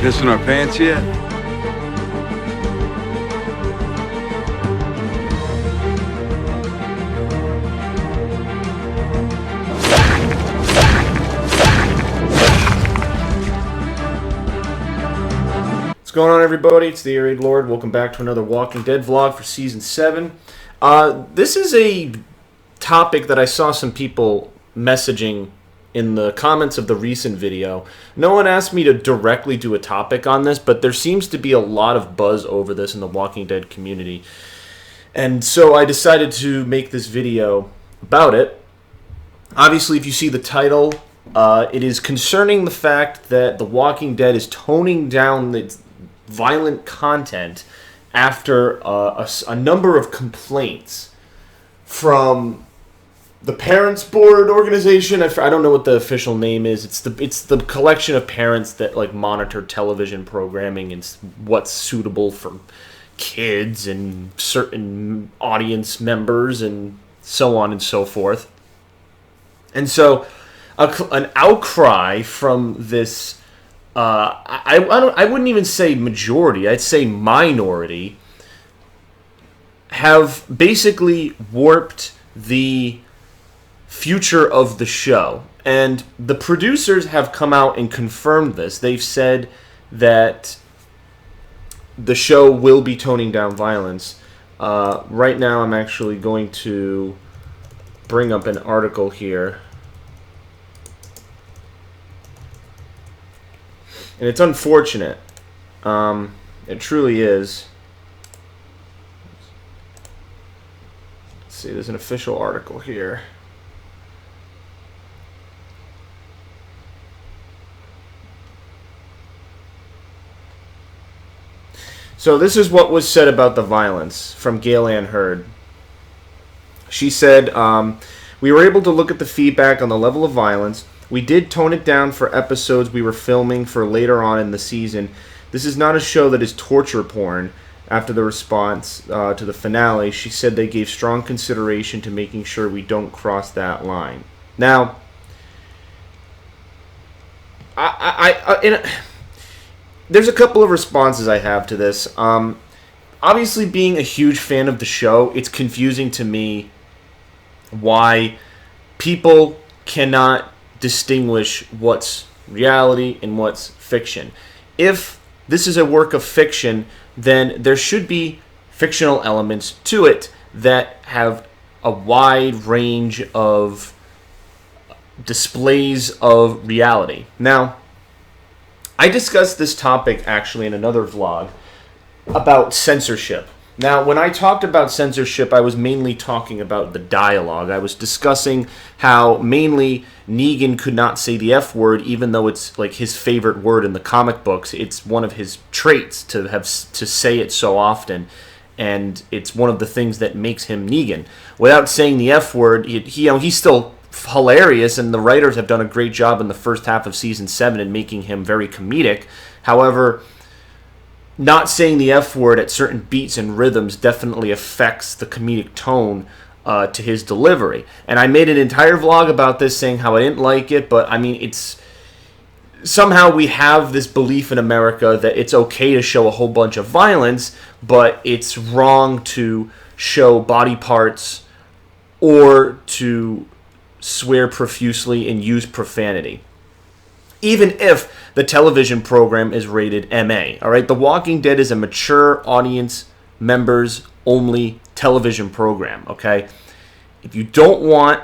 Pissing our pants yet? What's going on, everybody? It's the Air Lord. Welcome back to another Walking Dead vlog for Season 7. This is a topic that I saw some people messaging in the comments of the recent video. No one asked me to directly do a topic on this, but there seems to be a lot of buzz over this in the Walking Dead community. And so I decided to make this video about it. Obviously, if you see the title, it is concerning the fact that The Walking Dead is toning down its violent content after a number of complaints from the Parents Board organization. I don't know what the official name is. It's the collection of parents that like monitor television programming and what's suitable for kids and certain audience members and so on and so forth. And so an outcry from this, I wouldn't even say majority, I'd say minority, have basically warped the future of the show. And the producers have come out and confirmed this. They've said that the show will be toning down violence. Right now I'm actually going to bring up an article here. And it's unfortunate. It truly is. Let's see, there's an official article here. So this is what was said about the violence from Gail Ann Hurd. She said, we were able to look at the feedback on the level of violence. We did tone it down for episodes we were filming for later on in the season. This is not a show that is torture porn. After the response to the finale, she said they gave strong consideration to making sure we don't cross that line. Now, there's a couple of responses I have to this. Obviously, being a huge fan of the show, it's confusing to me why people cannot distinguish what's reality and what's fiction. If this is a work of fiction, then there should be fictional elements to it that have a wide range of displays of reality. Now, I discussed this topic actually in another vlog about censorship. Now, when I talked about censorship, I was mainly talking about the dialogue. I was discussing how mainly Negan could not say the F word, even though it's like his favorite word in the comic books. It's one of his traits to say it so often, and it's one of the things that makes him Negan. Without saying the F word, he's still hilarious, and the writers have done a great job in the first half of season 7 in making him very comedic. However, not saying the F word at certain beats and rhythms definitely affects the comedic tone to his delivery. And I made an entire vlog about this, saying how I didn't like it, but I mean, it's somehow we have this belief in America that it's okay to show a whole bunch of violence, but it's wrong to show body parts or to swear profusely and use profanity, even if the television program is rated MA. All right, The Walking Dead is a mature audience members only television program. Okay, if you don't want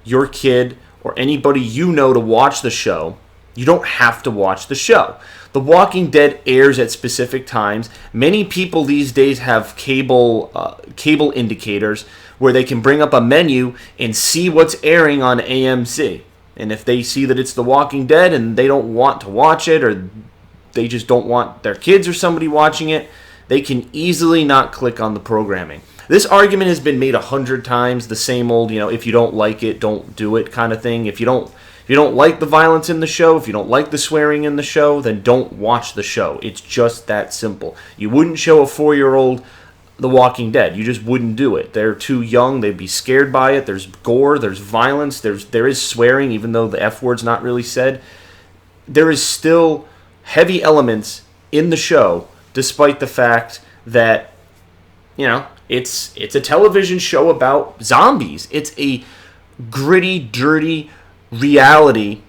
your kid or anybody you know to watch the show, you don't have to watch the show. The Walking Dead airs at specific times. Many people these days have cable indicators where they can bring up a menu and see what's airing on AMC. And if they see that it's The Walking Dead and they don't want to watch it, or they just don't want their kids or somebody watching it, they can easily not click on the programming. This argument has been made 100 times, the same old, if you don't like it, don't do it kind of thing. If you don't like the violence in the show, if you don't like the swearing in the show, then don't watch the show. It's just that simple. You wouldn't show a 4-year-old The Walking Dead. You just wouldn't do it. They're too young. They'd be scared by it. There's gore. There's violence. There is swearing, even though the F word's not really said. There is still heavy elements in the show, despite the fact that, it's a television show about zombies. It's a gritty, dirty reality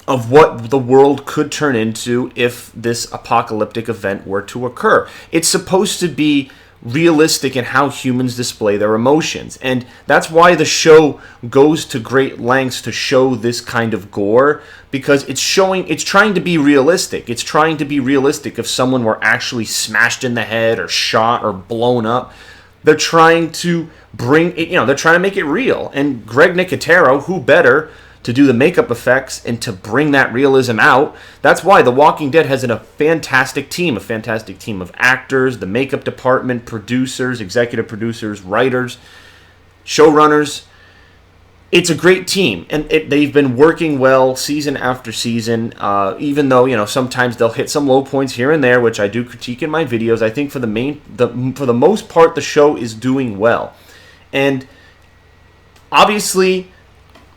of what the world could turn into if this apocalyptic event were to occur. It's supposed to be realistic in how humans display their emotions, and that's why the show goes to great lengths to show this kind of gore, because it's trying to be realistic. It's trying to be realistic if someone were actually smashed in the head or shot or blown up. They're trying to bring it, they're trying to make it real. And Greg Nicotero, who better to do the makeup effects and to bring that realism out? That's why The Walking Dead has a fantastic team of actors, the makeup department, producers, executive producers, writers, showrunners. It's a great team, and they've been working well season after season, even though, sometimes they'll hit some low points here and there, which I do critique in my videos. I think for the most part, the show is doing well. And obviously,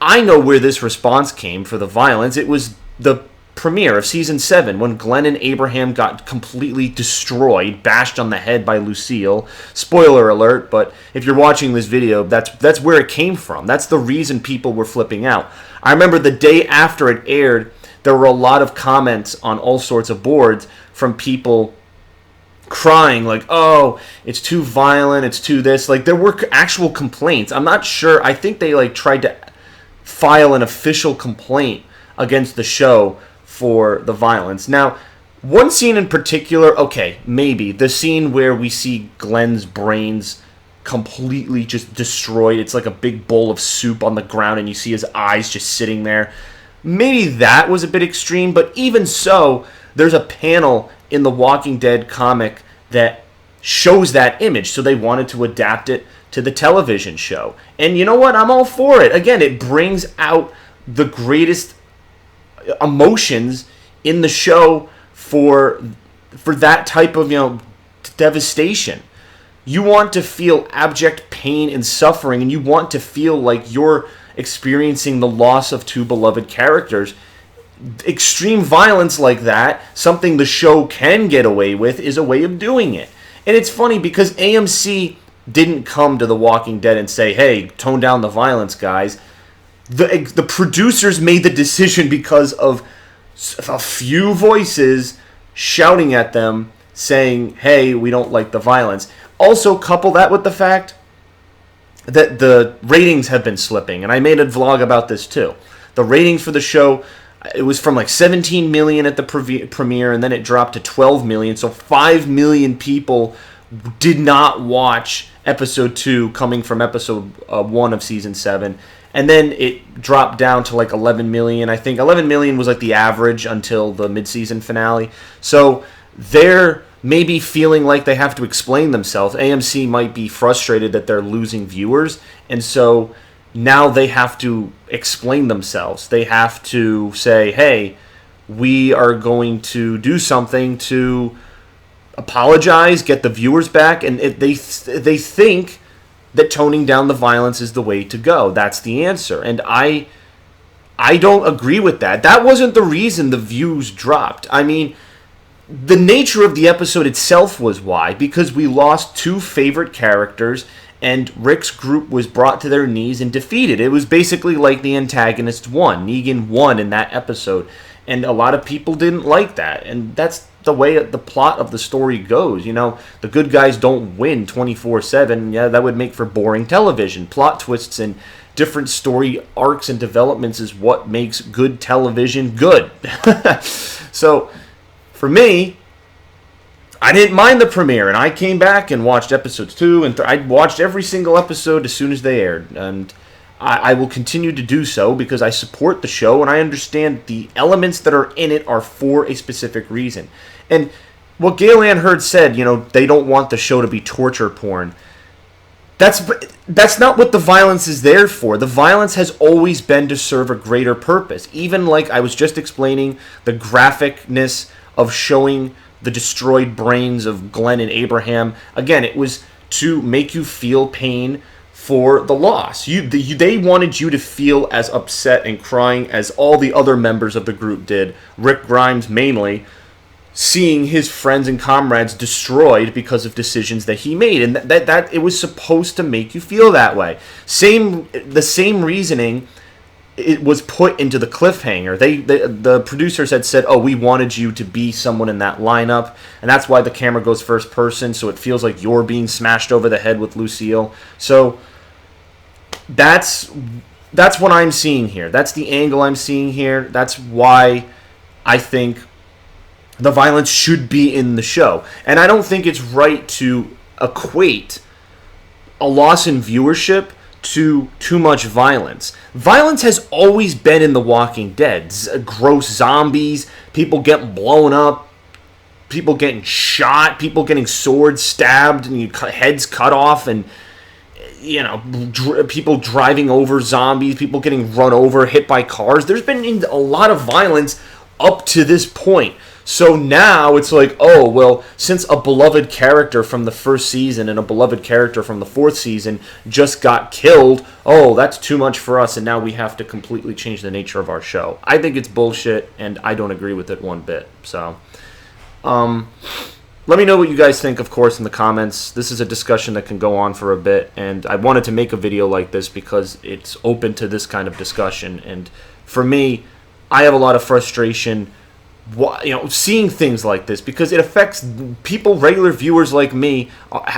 I know where this response came for the violence. It was the premiere of Season 7 when Glenn and Abraham got completely destroyed, bashed on the head by Lucille. Spoiler alert, but if you're watching this video, that's where it came from. That's the reason people were flipping out. I remember the day after it aired, there were a lot of comments on all sorts of boards from people crying like, oh, it's too violent, it's too this. Like, there were actual complaints. I'm not sure. I think they tried to file an official complaint against the show for the violence. Now, one scene in particular, okay, maybe. The scene where we see Glenn's brains completely just destroyed. It's like a big bowl of soup on the ground and you see his eyes just sitting there. Maybe that was a bit extreme, but even so, there's a panel in the Walking Dead comic that shows that image, so they wanted to adapt it to the television show. And you know what? I'm all for it. Again, it brings out the greatest emotions in the show for that type of devastation. You want to feel abject pain and suffering, and you want to feel like you're experiencing the loss of two beloved characters. Extreme violence like that, something the show can get away with, is a way of doing it. And it's funny because AMC didn't come to The Walking Dead and say, hey, tone down the violence, guys. The producers made the decision because of a few voices shouting at them saying, hey, we don't like the violence. Also, couple that with the fact that the ratings have been slipping, and I made a vlog about this too. The ratings for the show, it was from like 17 million at the premiere, and then it dropped to 12 million, so 5 million people did not watch episode 2 coming from episode 1 of season 7. And then it dropped down to like 11 million. I think 11 million was like the average until the mid-season finale. So they're maybe feeling like they have to explain themselves. AMC might be frustrated that they're losing viewers. And so now they have to explain themselves. They have to say, hey, we are going to do something to apologize, get the viewers back. And they think that toning down the violence is the way to go. That's the answer. And I don't agree with that. That wasn't the reason the views dropped. I mean, the nature of the episode itself was why. Because we lost two favorite characters, and Rick's group was brought to their knees and defeated. It was basically like the antagonist won. Negan won in that episode. And a lot of people didn't like that. And that's the way the plot of the story goes. The good guys don't win 24/7. Yeah, that would make for boring television. Plot twists and different story arcs and developments is what makes good television good. So, for me, I didn't mind the premiere, and I came back and watched episodes 2 and I watched every single episode as soon as they aired. And I will continue to do so because I support the show and I understand the elements that are in it are for a specific reason. And what Gail Ann Hurd said, they don't want the show to be torture porn. That's not what the violence is there for. The violence has always been to serve a greater purpose. Even like I was just explaining, the graphicness of showing the destroyed brains of Glenn and Abraham. Again, it was to make you feel pain for the loss. They wanted you to feel as upset and crying as all the other members of the group did. Rick Grimes mainly, seeing his friends and comrades destroyed because of decisions that he made, and that it was supposed to make you feel that way. The same reasoning it was put into the cliffhanger. The producers had said, "Oh, we wanted you to be someone in that lineup, and that's why the camera goes first person, so it feels like you're being smashed over the head with Lucille." So that's what I'm seeing here. That's the angle I'm seeing here. That's why I think the violence should be in the show. And I don't think it's right to equate a loss in viewership to too much violence. Violence has always been in The Walking Dead. Gross zombies, people getting blown up, people getting shot, people getting swords stabbed and heads cut off, and people driving over zombies, people getting run over, hit by cars. There's been a lot of violence up to this point. So now it's like, oh, well, since a beloved character from the first season and a beloved character from the fourth season just got killed, oh, that's too much for us, and now we have to completely change the nature of our show. I think it's bullshit, and I don't agree with it one bit. So, let me know what you guys think, of course, in the comments. This is a discussion that can go on for a bit, and I wanted to make a video like this because it's open to this kind of discussion. And for me, I have a lot of frustration seeing things like this, because it affects people, regular viewers like me.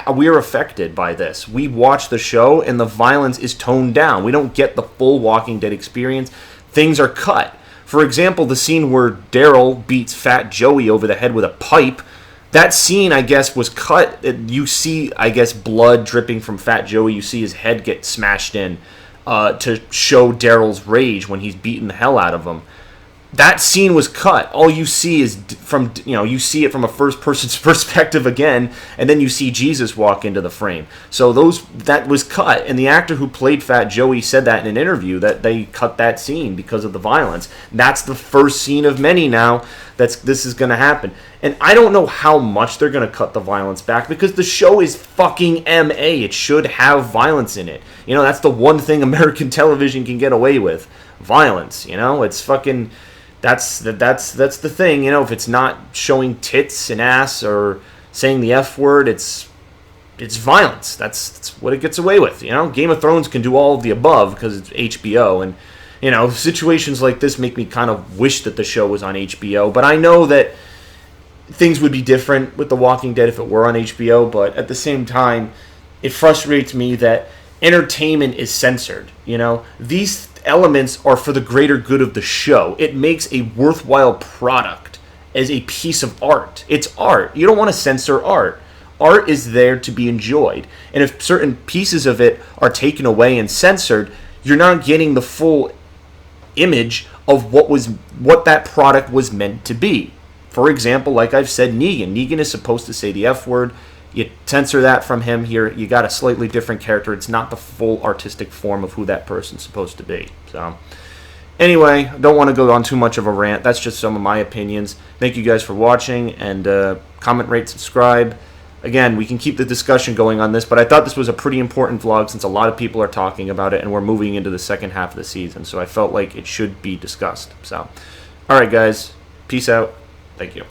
We're affected by this. We watch the show and the violence is toned down. We don't get the full Walking Dead experience. Things are cut. For example, the scene where Daryl beats Fat Joey over the head with a pipe, that scene, I guess, was cut. You see, I guess, blood dripping from Fat Joey. You see his head get smashed in to show Daryl's rage when he's beating the hell out of him. That scene was cut. All you see is you see it from a first person's perspective again, and then you see Jesus walk into the frame. So that was cut, and the actor who played Fat Joey said that in an interview, that they cut that scene because of the violence. That's the first scene of many now this is going to happen. And I don't know how much they're going to cut the violence back, because the show is fucking MA. It should have violence in it. That's the one thing American television can get away with. Violence, it's fucking... That's the thing, if it's not showing tits and ass or saying the F word, it's violence. That's what it gets away with, Game of Thrones can do all of the above because it's HBO, and situations like this make me kind of wish that the show was on HBO, but I know that things would be different with The Walking Dead if it were on HBO, but at the same time, it frustrates me that entertainment is censored, These elements are for the greater good of the show. It makes a worthwhile product as a piece of art. It's art. You don't want to censor art. Art is there to be enjoyed. And if certain pieces of it are taken away and censored, you're not getting the full image of what that product was meant to be. For example, like I've said, Negan. Negan is supposed to say the F word. You censor that from him here, you got a slightly different character. It's not the full artistic form of who that person's supposed to be. So, anyway, don't want to go on too much of a rant. That's just some of my opinions. Thank you guys for watching, and comment, rate, subscribe. Again, we can keep the discussion going on this, but I thought this was a pretty important vlog since a lot of people are talking about it, and we're moving into the second half of the season, so I felt like it should be discussed. So, alright guys, peace out. Thank you.